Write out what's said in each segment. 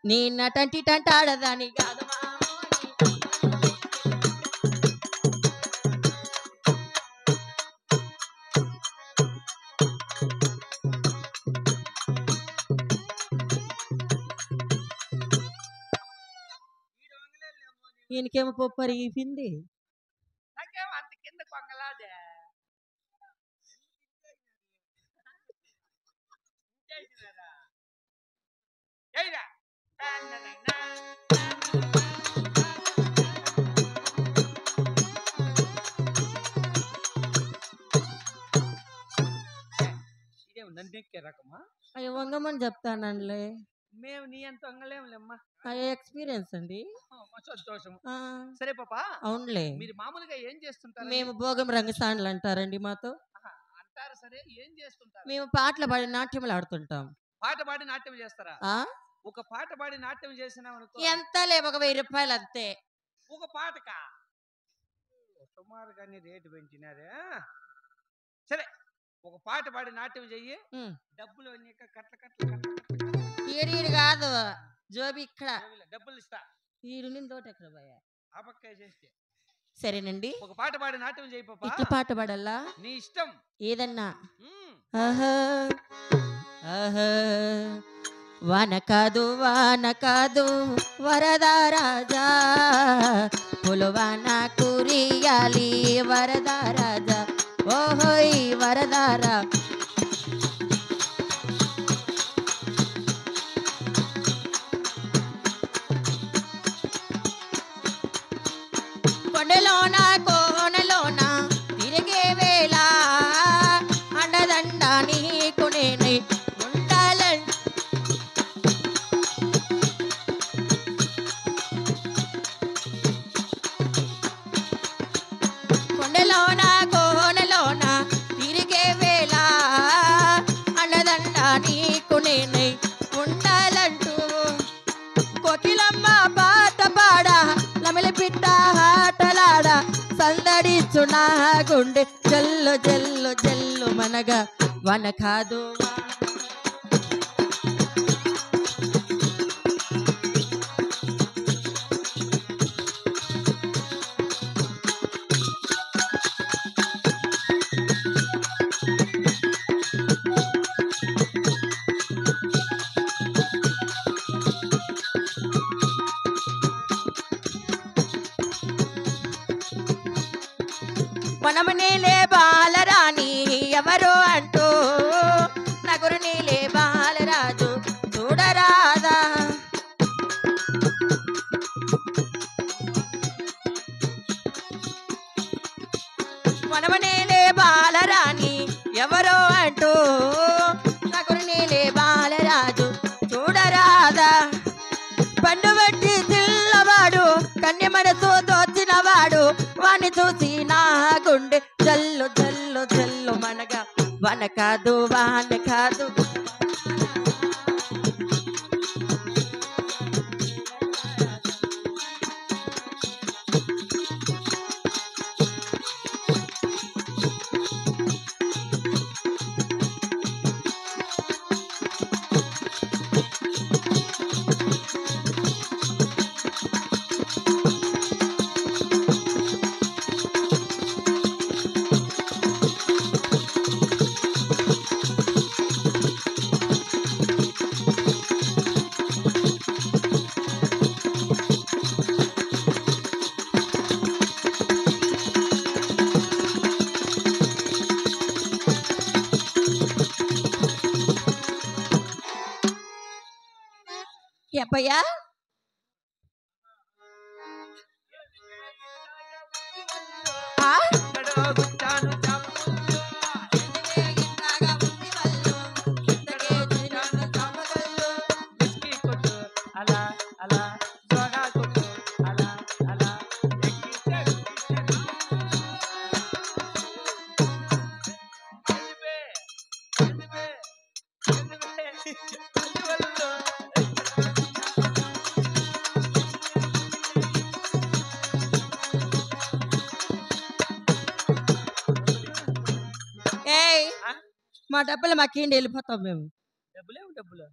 నిన్నటంటి టంట ఆడదాని కాదు ఈయనకేమో పప్పు అరిగిపోయింది. నాకేమో అంత కింద కొంగలాదే ఏయ్రా ఇదేమో నన్నెక్కే రకమా? అయ్యో వంగమని చెప్తానండి. మేము నీ అంత వంగలేములేమ్మా. అయ్యో ఎక్స్పీరియన్స్ అండి. సంతోషం. ఆ, సరే పాపా, అవునులే. మీరు మామూలుగా ఏం చేస్తుంటారు? మేము భోగం రంగసాండ్లు అంటారండి మాతో. అంటారు. సరే, ఏం చేస్తుంటారు? మేము పాటలు పాడి నాట్యములు ఆడుతుంటాం. పాట పాడి నాట్యం చేస్తారా? ఆ, ఒక పాట పాడి నాట్యం చేసినాం అనుకో, ఎంత లే ఒక 1000 రూపాయలు అంతే. ఒక పాటకా? సుమారుగానే రేటు పెంచినారే. సరే, ఒక పాట పాడి నాట్యం చెయ్యి. డబ్బులు కట్ల కట్ల కట్ల ఈడు కాదు జోబి ఇక్కడ డబ్బులు ఇస్తా. ఈడు తోట ఎక్కడ పోయా? ఆ పక్క చేస్తే సరేనండి. ఒక పాట పాడి నాట్యం చేయి పాపా. ఇట్లా పాట పాడల్లా? నీ ఇష్టం ఏదన్నా. ఆహా ఆహా వాన కాదు వరదా రాజా, పులవాన కురియాలి వరదా రాజా, ఓహోయ్ వరదారా. కొండలోన కోనలోన తిరిగే వేళ అండదండ నీకు నేనై ఉండాలని. కొండలోన కోనలోన తిరిగే వేళ అండదండ నీకు నేనై ఉండాలంటూ కోకిలమ్మ పాట పాడ లమలి పిట్ట ఆటలాడ సందడిచ్చు నా గుండె జల్లు జల్లు జల్లు మనగా వన కాదు. వనము నీలే బాలరాణి ఎవరు అంటూ నగురు నీలే బాలరాజు చూడరాదా. వనము నీలే బాలరాణి ఎవరు అంటూ నగురు నీలే బాలరాజు చూడరాదా. పండు బట్టి తిల్లవాడు కన్య మనసు దోచినవాడు వాణ్ణి చూసి నా గుండె జల్లు జల్లు జల్లు మనగా వన కాదు వాన కాదు. ఎప్పయ్యా అలా అలా త్వరగా కొట్టు అలా అలా ఏయ్ మా డబ్బులు మాకేంటి వెళ్ళిపోతాం మేము. డబ్బులేవు డబ్బులు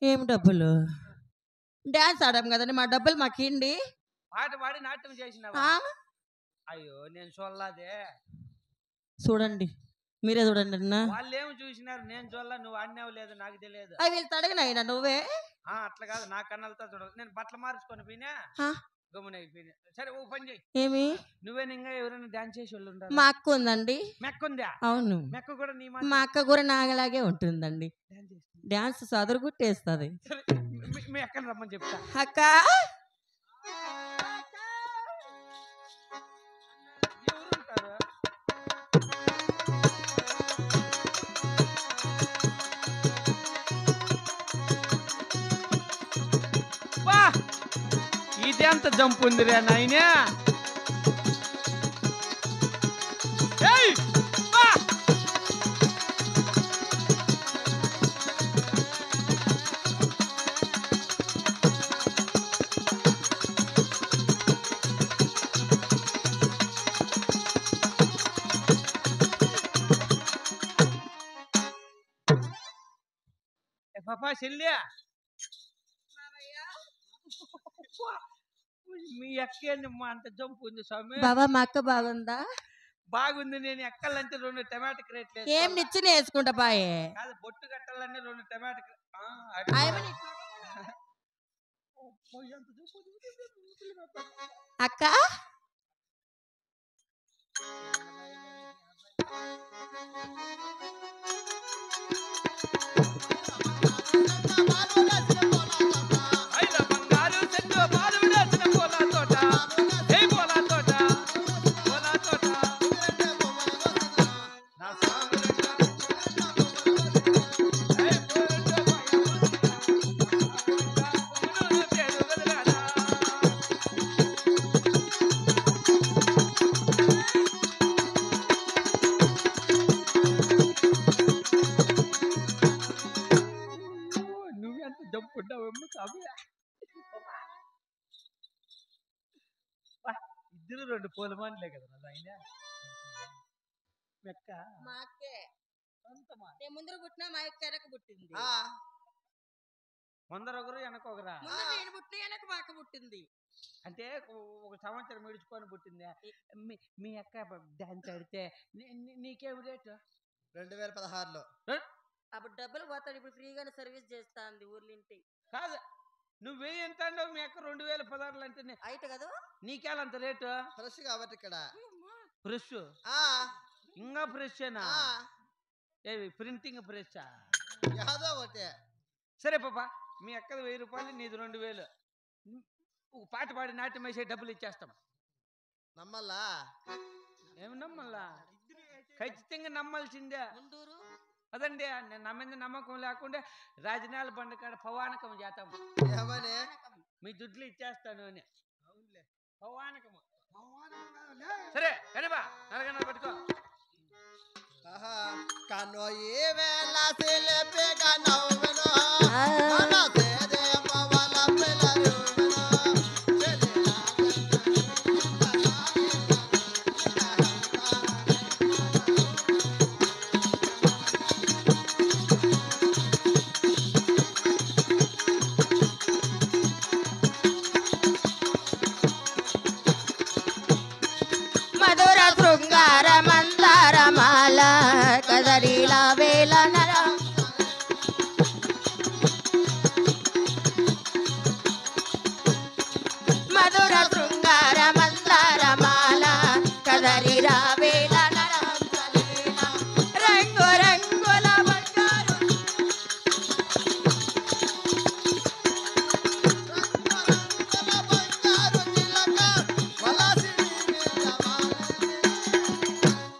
ఏం డబ్బులు? డాన్స్ ఆడాం కదండి మా డబ్బులు మాకిండి. పాట పాడి నాట్యం చేసినావా? ఆ? అయ్యో నేను చూడలాదే. చూడండి మీరే చూడండి అన్న. వాళ్ళు ఏమి చూసినారు, నేను చూడలా. నువ్వు ఆడినావు లేదు నాకు తెలియదు. అవి వీళ్ళు తడగనయినా నువ్వే. అట్లా కాదు, నా కన్నలతో చూడదు. నేను బట్టలు మార్చుకొని పోయినా గమ్మున అయిపోయినా. సరే ఓ పని చెయ్యి. ఏమి? నువ్వే ఇంకా ఎవరైనా డాన్స్ చేసి వాళ్ళు ఉంటారు? మా అక్క ఉందండి. మెక్కుందా? అవును. మెక్క కూడా నీ మా అక్క కూడా నాగలాగే ఉంటుందండి. డాన్స్ సదరు గుట్టేస్తుంది. మీ అక్కని రమ్మని చెప్తా. అక్క ఎవరుంటారు? బా ఇదెంత జంపు ఉందిరా నాయనా. పాపా చెల్లి, మీ అక్కేందమ్మా అంత జంపు ఉంది స్వామి? బాబా మా అక్క బాగుందా? బాగుంది. నేను ఎక్కాలంటే 2 టమాటా క్రేట్లు ఏం నిచ్చిన వేసుకుంటా బాయే. కాదు, బొట్టు కట్టాలంటే 2 టమాటా అక్క ఇద్దరు 2 పూలమాన్లే కదా ఆయన. మెక్క మా అక్కే ముందర పుట్టినా మా అక్క వెనక పుట్టింది. ముందర ఒకరు వెనక ఒకరా? నేను పుట్టిన వెనక మా అక్క పుట్టింది. అంటే 1 సంవత్సరం విడుచుకొని పుట్టింది. మీ అక్క డాన్స్ ఆడితే నీకేం రేటు? 2016లో. అప్పుడు డబ్బులు పోతాడు, ఇప్పుడు ఫ్రీగానే సర్వీస్ చేస్తా అంది ఊర్లింటి. కాదు, నువ్వే ఎంత అంటావు? మీ అక్క 2016 అంటే అయితే కదా నీకేలంత రేటు? ఫ్రెష్ కాబట్టి ఇక్కడ ఫ్రెష్ ఇంకా ఫ్రెషేనా? ఏవి ప్రింటింగ్ ఫ్రెషా? యాదో ఒకటే. సరే పాపా, మీ అక్కది 1000 రూపాయలు, నీది 2000. ఒక పాట పాడి నాట్యం వేసే డబ్బులు ఇచ్చేస్తాం. నమ్మల్లా? ఏమి నమ్మల్లా? ఖచ్చితంగా నమ్మాల్సిందే. అదండి, నా మీద నమ్మకం లేకుండా రాజనాల బండ కాడ పవానకం చేస్తాం. ఏమని? మీ దుడ్లు ఇచ్చేస్తాను అని. పవానకము. సరే కనిబా నరగన పట్టుకో. కన్నో ఈ వేళ సిలిపిగా నవ్వెను మధుర శృంగార మందారమాల కదరిలా వేల నర మధుర శృంగార మందారమాల కదరిలా వేల నర రంగు రంగుల బంగారు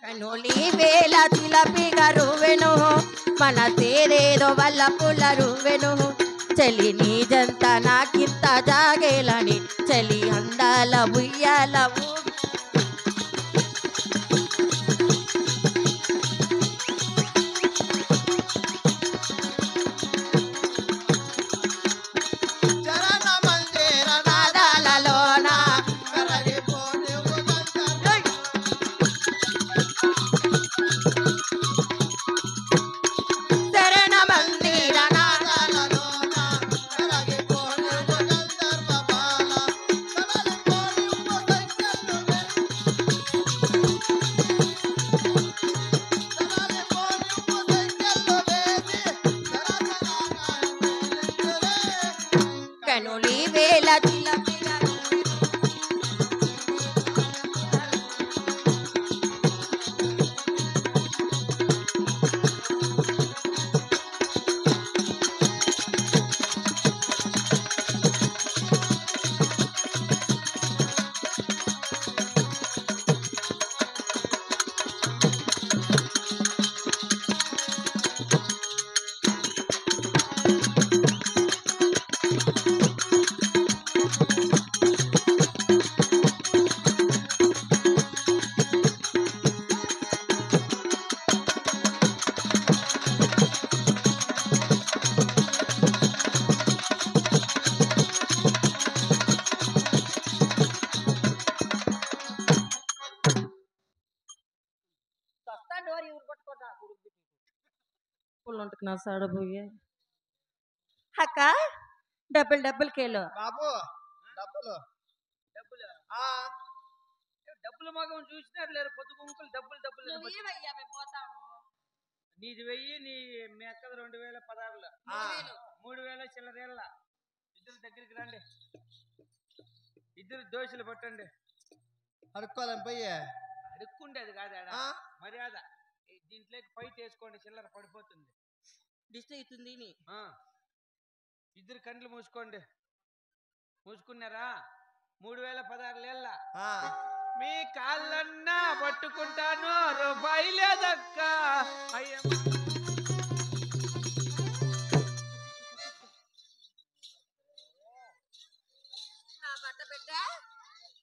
కనులి వేల చిలపిగా రువెను మన తేరేదో వల్ల పుల్ల రువెను చలి నీ జంత నాకింత జాగేలని చలి అందాల ఉయ్యాల నాదాలలోన శరణ మందిర నాదాలలోన లోపల ఉంటుంది నా సాడబోయే అక్క డబ్బులు కేలో బాబు డబ్బులు డబ్బులు ఆ డబ్బులు మగం చూసినారు లేరు పొద్దు గుంకులు డబ్బులు డబ్బులు అని బట్టి. నీది 1000 నీ మీ అక్కది 2016లో 3000 చిల్లరేళ్ళ. ఇద్దరు దగ్గరికి రండి, ఇద్దరు దోశలు పట్టండి. అడుక్కోలేం పోయి అడుక్కుండేది కాదు ఆడ ఆ? మర్యాద. దీంట్లోకి పైట్ వేసుకోండి, చిల్లర పడిపోతుంది. దిష్టి అవుతుంది ఆ, ఇద్దరు కండ్లు మూసుకోండి. మూసుకున్నారా? 3016 ఆ. మీ కాళ్ళన్నా పట్టుకుంటాను, రూపాయి లేదక్క. అయ్యమ్మ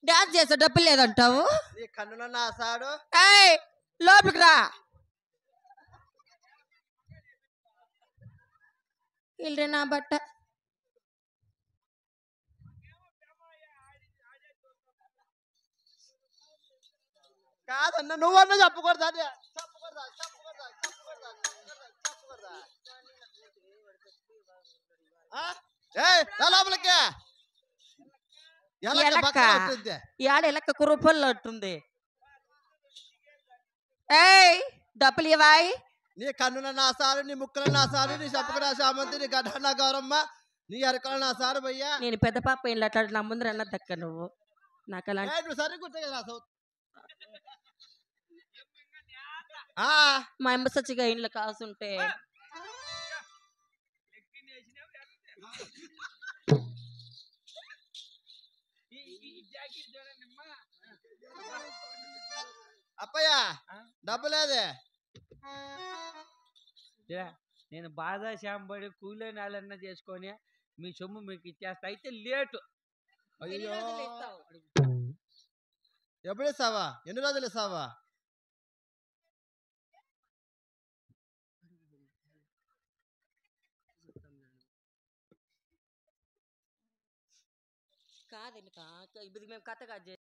డాన్స్ చేసే డబ్బులు లేదంటావు నీ కన్నులో నా సాడు ఏయ్ లోపలికి రా ఇల్రే నా బట్ట కాదన్న నువ్వన్నా చెప్పకూడదు అది లోపలికి ఎలక్క ఎలక్క. పక్కన ఉంటుంది. యాడ ఎలక్క కురుపల్లో ఉంటుంది ఏయ్ డబ్బులు ఇవ్వాయి నీ కన్నుల నా సారు, నీ ముక్కల నా సారు, నీ చెప్పకు నా సామంతి, నీ గడ్డ నా గౌరమ్మ, నీ అరకల నా సారు భయ్యా. నేను పెద్ద పాప ఇల్లు అట్లా నా ముందర అన్న దక్క నువ్వు నాకు అలాంటి నువ్వు సరిగ్గుంటే కదా మా అమ్మ సచ్చిగా ఇంట్లో కాసుంటే అప్పయ్య డబ్బు లేదే. నేను బాధ శాంబడి కూలే నాలన్నా చేసుకొని మీ సొమ్ము మీకు ఇచ్చేస్తా. అయితే లేటు. అయ్యో ఎప్పుడు ఇస్తావా? ఎన్ని రోజులు ఇస్తావా? కాదు ఇప్పుడు మేము కథ కాదు